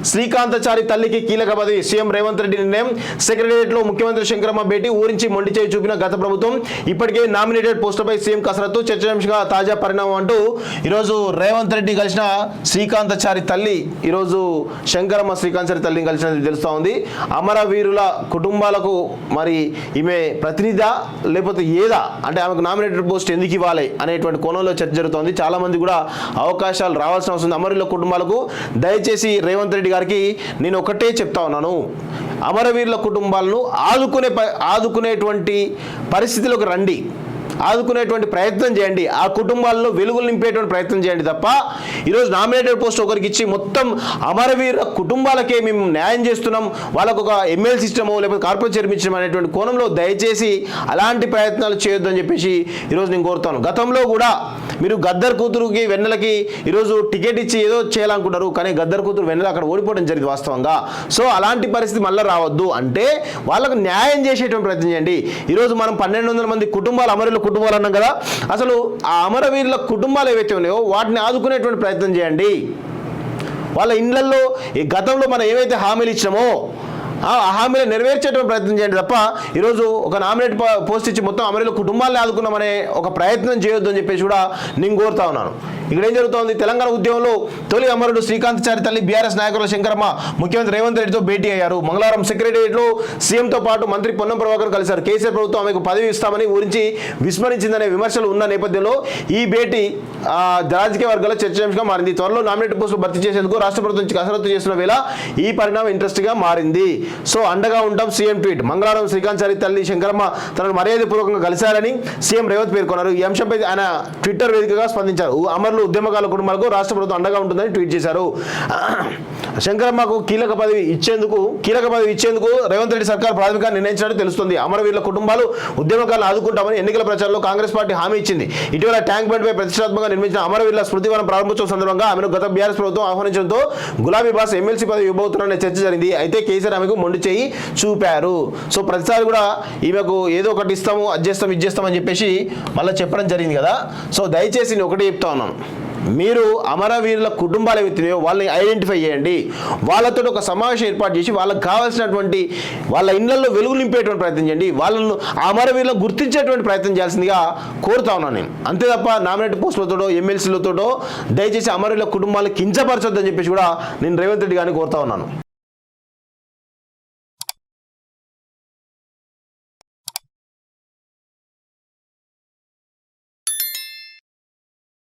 శ్రీకాంతచారి తల్లికి కీలక పదవి సీఎం రేవంత్ రెడ్డి నిర్ణయం సెక్రటేరియట్లో ముఖ్యమంత్రి శంకరమ్మ భేటీ ఊరించి మొండి చేయి చూపిన గత ప్రభుత్వం ఇప్పటికే నామినేటెడ్ పోస్టులపై సీఎం కసరత్తు చర్చనీయాంశంగా తాజా పరిణామం అంటూ ఈరోజు రేవంత్ రెడ్డి కలిసిన శ్రీకాంతచారి తల్లి ఈరోజు శంకరమ్మ శ్రీకాంతచారి తల్లిని కలిసినది తెలుస్తూ ఉంది. అమరవీరుల కుటుంబాలకు మరి ఈమె ప్రతినిధా లేకపోతే ఏదా అంటే ఆమెకు నామినేటెడ్ పోస్ట్ ఎందుకు ఇవ్వాలి అనేటువంటి కోణంలో చర్చ జరుగుతోంది. చాలా మంది కూడా అవకాశాలు రావాల్సిన అవసరం ఉంది. అమరవీరుల కుటుంబాలకు దయచేసి రేవంత్ రెడ్డి గారికి నేను ఒకటే చెప్తా ఉన్నాను, అమరవీరుల కుటుంబాలను ఆదుకునేటువంటి పరిస్థితిలోకి రండి, ఆదుకునేటువంటి ప్రయత్నం చేయండి, ఆ కుటుంబాల్లో వెలుగులు నింపేటువంటి ప్రయత్నం చేయండి తప్ప ఈరోజు నామినేటెడ్ పోస్ట్ ఒకరికి ఇచ్చి మొత్తం అమరవీరుల కుటుంబాలకే మేము న్యాయం చేస్తున్నాం, వాళ్ళకు ఒక ఎమ్మెల్యే సిస్టమో లేకపోతే కార్పొరేట్ చైర్మన్ ఇచ్చడం అనేటువంటి కోణంలో దయచేసి అలాంటి ప్రయత్నాలు చేయొద్దని చెప్పేసి ఈరోజు నేను కోరుతాను. గతంలో కూడా మీరు గద్దర్ కూతురుకి వెన్నెలకి ఈరోజు టికెట్ ఇచ్చి ఏదో చేయాలనుకుంటారు, కానీ గద్దర్ కూతురు వెన్నెల అక్కడ ఓడిపోవడం జరిగింది వాస్తవంగా. సో అలాంటి పరిస్థితి మళ్ళీ రావద్దు అంటే వాళ్ళకు న్యాయం చేసేటువంటి ప్రయత్నం చేయండి. ఈరోజు మనం 1200 మంది కుటుంబాలు అమరవీరుల కుటుంబాలు అన్నాం కదా, అసలు ఆ అమరవీరుల కుటుంబాలు ఏవైతే ఉన్నాయో వాటిని ఆదుకునేటువంటి ప్రయత్నం చేయండి. వాళ్ళ ఇళ్లలో ఈ గతంలో మనం ఏవైతే హామీలు ఇచ్చినామో ఆ హామీలు నెరవేర్చేటువంటి ప్రయత్నం చేయండి తప్ప ఈరోజు ఒక నామినేట్ పోస్ట్ ఇచ్చి మొత్తం అమరవీరుల కుటుంబాలను ఆదుకున్నామనే ఒక ప్రయత్నం చేయొద్దు అని చెప్పేసి కూడా నేను కోరుతా ఉన్నాను. ఇక్కడ ఏం జరుగుతోంది, తెలంగాణ ఉద్యమంలో తొలి అమరుడు శ్రీకాంతచారి తల్లి బీఆర్ఎస్ నాయకుల శంకరమ్మ ముఖ్యమంత్రి రేవంత్ రెడ్డితో భేటీ అయ్యారు. మంగళవారం సెక్రటేరియట్లో సీఎంతో పాటు మంత్రి పొన్నం ప్రభాకర్ కలిశారు. కేసీఆర్ ప్రభుత్వం ఆమెకు పదవి ఇస్తామని ఊరించి విస్మరించిందనే విమర్శలు ఉన్న నేపథ్యంలో ఈ భేటీ రాజకీయ వర్గాల చర్చాంశంగా మారింది. త్వరలో నామినేటెడ్ పోస్టులు భర్తీ చేసేందుకు రాష్ట్ర ప్రభుత్వం కసరత్తు చేస్తున్న వేళ ఈ పరిణామం ఇంట్రెస్ట్గా మారింది. సో అండగా ఉంటాం సీఎం ట్వీట్. మంగళవారం శ్రీకాంతచారి తల్లి శంకరమ్మ తనను మర్యాదపూర్వకంగా కలిశారని సీఎం రేవంత్ పేర్కొన్నారు. ఈ అంశంపై ఆయన ట్విట్టర్ వేదికగా స్పందించారు. అమరులు ఉద్యమకాల కుటుంబాలకు రాష్ట్ర ప్రభుత్వం అండగా ఉంటుందని ట్వీట్ చేశారు. శంకరమ్మకు కీలక పదవి ఇచ్చేందుకు రేవంత్ రెడ్డి సర్కార్ ప్రాథమికంగా నిర్ణయించినట్టు తెలుస్తుంది. అమరవీరుల కుటుంబాలు ఉద్యమకాలను ఆదుకుంటామని ఎన్నికల ప్రచారంలో కాంగ్రెస్ పార్టీ హామీ ఇచ్చింది. ఇటీవల ట్యాంక్ బండ్ పై ప్రతిష్టాత్మకంగా నిర్మించిన అమరవీరుల స్మృతివనం ప్రారంభోత్సవం సందర్భంగా ఆమెను గత బీఆర్ఎస్ ప్రభుత్వం ఆహ్వానించడంతో గులాబీ బాస్ ఎమ్మెల్సీ పదవి ఇవ్వబోతున్నారనే చర్చ జరిగింది. అయితే కేసీఆర్ ఆమెకు మొండి చేయి చూపారు. సో ప్రతిసారి కూడా ఈమెకు ఏదో ఒకటి ఇస్తాము, అది చేస్తామని చెప్పేసి మళ్ళీ చెప్పడం జరిగింది కదా. సో దయచేసి నేను ఒకటే చెప్తా ఉన్నాను, మీరు అమరవీరుల కుటుంబాలు ఏవైతున్నాయో వాళ్ళని ఐడెంటిఫై చేయండి, వాళ్ళతో ఒక సమావేశం ఏర్పాటు చేసి వాళ్ళకి కావాల్సినటువంటి వాళ్ళ ఇళ్లలో వెలుగు నింపేటువంటి ప్రయత్నం చేయండి, వాళ్ళను అమరవీరులను గుర్తించేటువంటి ప్రయత్నం చేయాల్సిందిగా కోరుతా ఉన్నాను నేను. అంతే తప్ప నామినేటెడ్ పోస్టులతోటో ఎమ్మెల్సీలతోటో దయచేసి అమరవీరుల కుటుంబాలను కించపరచొద్దని చెప్పేసి కూడా నేను రేవంత్ రెడ్డి గారిని కోరుతా ఉన్నాను.